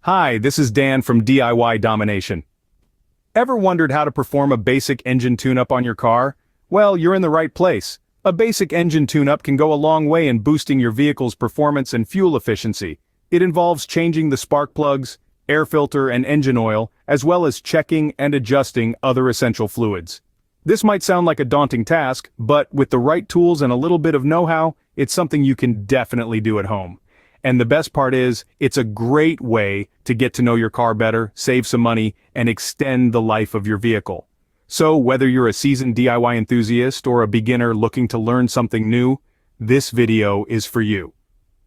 Hi, this is Dan from DIY Domination. Ever wondered how to perform a basic engine tune-up on your car? Well, you're in the right place. A basic engine tune-up can go a long way in boosting your vehicle's performance and fuel efficiency. It involves changing the spark plugs, air filter and engine oil, as well as checking and adjusting other essential fluids. This might sound like a daunting task, but with the right tools and a little bit of know-how, it's something you can definitely do at home. And the best part is, it's a great way to get to know your car better, save some money, and extend the life of your vehicle. So whether you're a seasoned DIY enthusiast or a beginner looking to learn something new, this video is for you.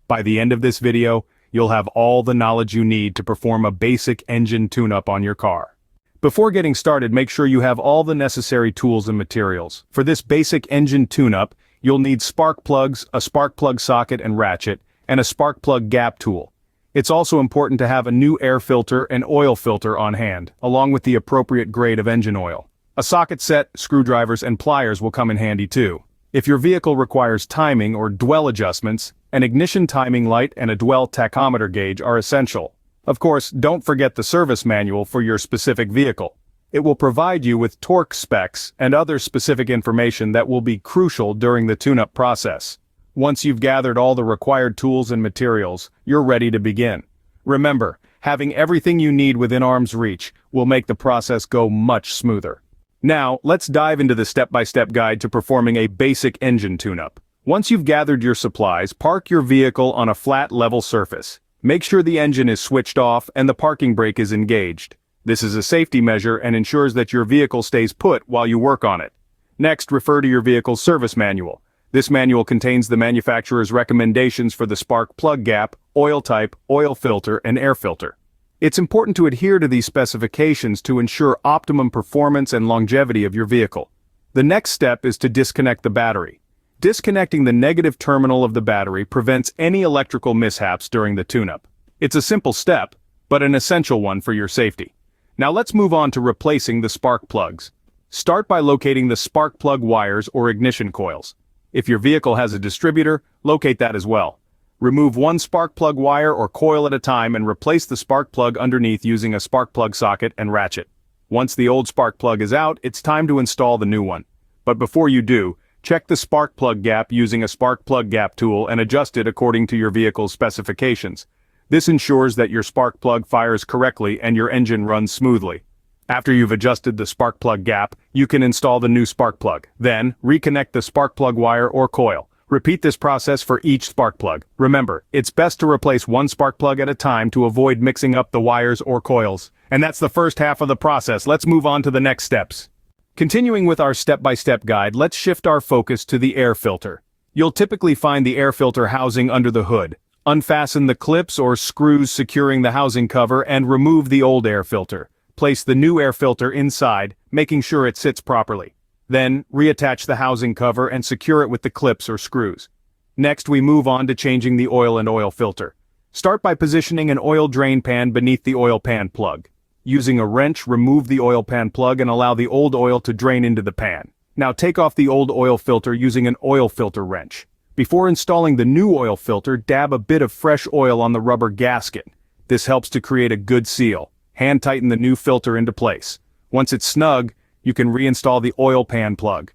By the end of this video, you'll have all the knowledge you need to perform a basic engine tune-up on your car. Before getting started, make sure you have all the necessary tools and materials. For this basic engine tune-up, you'll need spark plugs, a spark plug socket and ratchet, and a spark plug gap tool. It's also important to have a new air filter and oil filter on hand, along with the appropriate grade of engine oil. A socket set, screwdrivers, and pliers will come in handy too. If your vehicle requires timing or dwell adjustments, an ignition timing light and a dwell tachometer gauge are essential. Of course, don't forget the service manual for your specific vehicle. It will provide you with torque specs and other specific information that will be crucial during the tune-up process. Once you've gathered all the required tools and materials, you're ready to begin. Remember, having everything you need within arm's reach will make the process go much smoother. Now, let's dive into the step-by-step guide to performing a basic engine tune-up. Once you've gathered your supplies, park your vehicle on a flat, level surface. Make sure the engine is switched off and the parking brake is engaged. This is a safety measure and ensures that your vehicle stays put while you work on it. Next, refer to your vehicle's service manual. This manual contains the manufacturer's recommendations for the spark plug gap, oil type, oil filter, and air filter. It's important to adhere to these specifications to ensure optimum performance and longevity of your vehicle. The next step is to disconnect the battery. Disconnecting the negative terminal of the battery prevents any electrical mishaps during the tune-up. It's a simple step, but an essential one for your safety. Now let's move on to replacing the spark plugs. Start by locating the spark plug wires or ignition coils. If your vehicle has a distributor, locate that as well. Remove one spark plug wire or coil at a time and replace the spark plug underneath using a spark plug socket and ratchet. Once the old spark plug is out, it's time to install the new one. But before you do, check the spark plug gap using a spark plug gap tool and adjust it according to your vehicle's specifications. This ensures that your spark plug fires correctly and your engine runs smoothly. After you've adjusted the spark plug gap, you can install the new spark plug. Then, reconnect the spark plug wire or coil. Repeat this process for each spark plug. Remember, it's best to replace one spark plug at a time to avoid mixing up the wires or coils. And that's the first half of the process. Let's move on to the next steps. Continuing with our step-by-step guide, let's shift our focus to the air filter. You'll typically find the air filter housing under the hood. Unfasten the clips or screws securing the housing cover and remove the old air filter. Place the new air filter inside, making sure it sits properly. Then, reattach the housing cover and secure it with the clips or screws. Next, we move on to changing the oil and oil filter. Start by positioning an oil drain pan beneath the oil pan plug. Using a wrench, remove the oil pan plug and allow the old oil to drain into the pan. Now take off the old oil filter using an oil filter wrench. Before installing the new oil filter, dab a bit of fresh oil on the rubber gasket. This helps to create a good seal. Hand tighten the new filter into place. Once it's snug, you can reinstall the oil pan plug.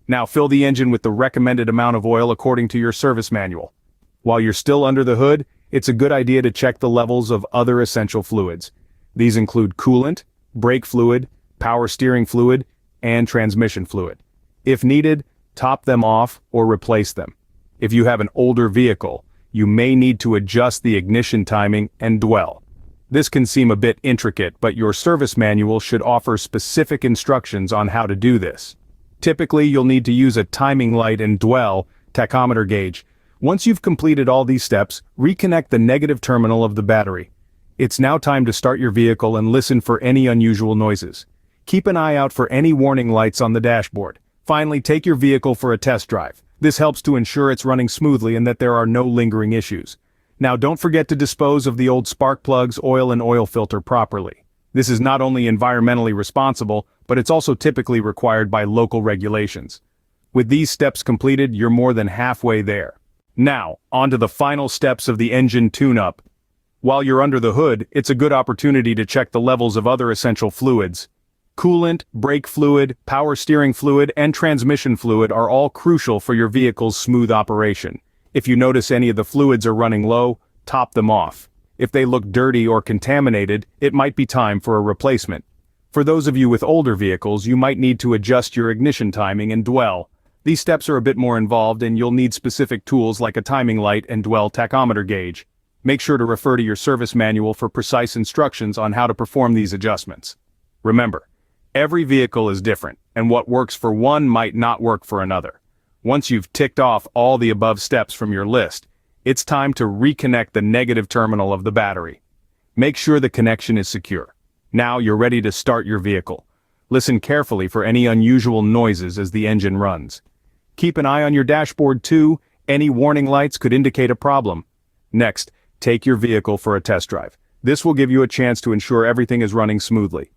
Now fill the engine with the recommended amount of oil according to your service manual. While you're still under the hood, it's a good idea to check the levels of other essential fluids. These include coolant, brake fluid, power steering fluid, and transmission fluid. If needed, top them off or replace them. If you have an older vehicle, you may need to adjust the ignition timing and dwell. This can seem a bit intricate, but your service manual should offer specific instructions on how to do this. Typically, you'll need to use a timing light and dwell tachometer gauge. Once you've completed all these steps, reconnect the negative terminal of the battery. It's now time to start your vehicle and listen for any unusual noises. Keep an eye out for any warning lights on the dashboard. Finally, take your vehicle for a test drive. This helps to ensure it's running smoothly and that there are no lingering issues. Now don't forget to dispose of the old spark plugs, oil and oil filter properly. This is not only environmentally responsible, but it's also typically required by local regulations. With these steps completed, you're more than halfway there. Now, on to the final steps of the engine tune-up. While you're under the hood, it's a good opportunity to check the levels of other essential fluids. Coolant, brake fluid, power steering fluid, and transmission fluid are all crucial for your vehicle's smooth operation. If you notice any of the fluids are running low, top them off. If they look dirty or contaminated, it might be time for a replacement. For those of you with older vehicles, you might need to adjust your ignition timing and dwell. These steps are a bit more involved and you'll need specific tools like a timing light and dwell tachometer gauge. Make sure to refer to your service manual for precise instructions on how to perform these adjustments. Remember, every vehicle is different, and what works for one might not work for another. Once you've ticked off all the above steps from your list, it's time to reconnect the negative terminal of the battery. Make sure the connection is secure. Now you're ready to start your vehicle. Listen carefully for any unusual noises as the engine runs. Keep an eye on your dashboard too. Any warning lights could indicate a problem. Next, take your vehicle for a test drive. This will give you a chance to ensure everything is running smoothly.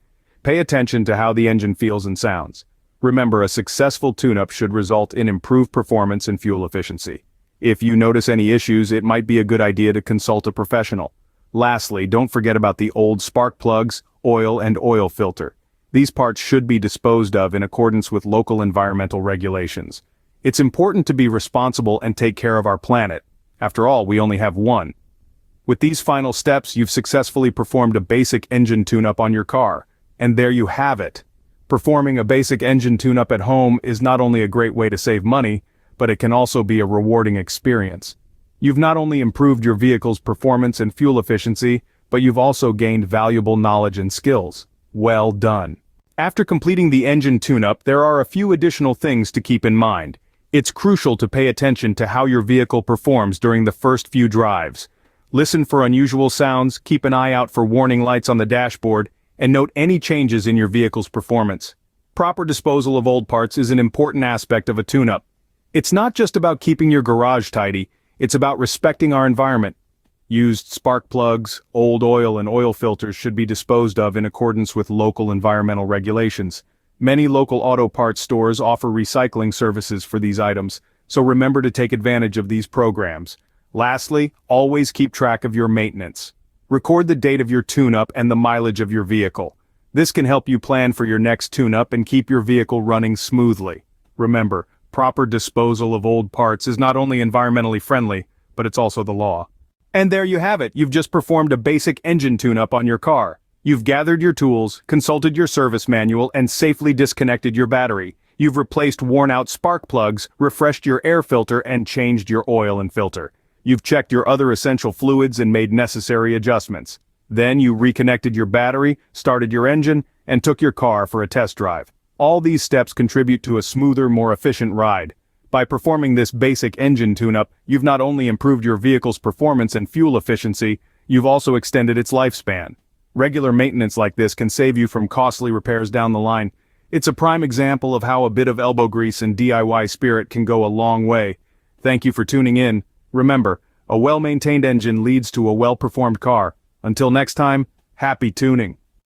Pay attention to how the engine feels and sounds. Remember, a successful tune-up should result in improved performance and fuel efficiency. If you notice any issues, it might be a good idea to consult a professional. Lastly, don't forget about the old spark plugs, oil and oil filter. These parts should be disposed of in accordance with local environmental regulations. It's important to be responsible and take care of our planet. After all, we only have one. With these final steps, you've successfully performed a basic engine tune-up on your car. And there you have it. Performing a basic engine tune-up at home is not only a great way to save money, but it can also be a rewarding experience. You've not only improved your vehicle's performance and fuel efficiency, but you've also gained valuable knowledge and skills. Well done. After completing the engine tune-up, there are a few additional things to keep in mind. It's crucial to pay attention to how your vehicle performs during the first few drives. Listen for unusual sounds, keep an eye out for warning lights on the dashboard, and note any changes in your vehicle's performance. Proper disposal of old parts is an important aspect of a tune-up. It's not just about keeping your garage tidy, it's about respecting our environment. Used spark plugs, old oil and oil filters should be disposed of in accordance with local environmental regulations. Many local auto parts stores offer recycling services for these items, so remember to take advantage of these programs. Lastly, always keep track of your maintenance. Record the date of your tune-up and the mileage of your vehicle. This can help you plan for your next tune-up and keep your vehicle running smoothly. Remember, proper disposal of old parts is not only environmentally friendly, but it's also the law. And there you have it, you've just performed a basic engine tune-up on your car. You've gathered your tools, consulted your service manual, and safely disconnected your battery. You've replaced worn-out spark plugs, refreshed your air filter, and changed your oil and filter. You've checked your other essential fluids and made necessary adjustments. Then you reconnected your battery, started your engine, and took your car for a test drive. All these steps contribute to a smoother, more efficient ride. By performing this basic engine tune-up, you've not only improved your vehicle's performance and fuel efficiency, you've also extended its lifespan. Regular maintenance like this can save you from costly repairs down the line. It's a prime example of how a bit of elbow grease and DIY spirit can go a long way. Thank you for tuning in. Remember, a well-maintained engine leads to a well-performed car. Until next time, happy tuning.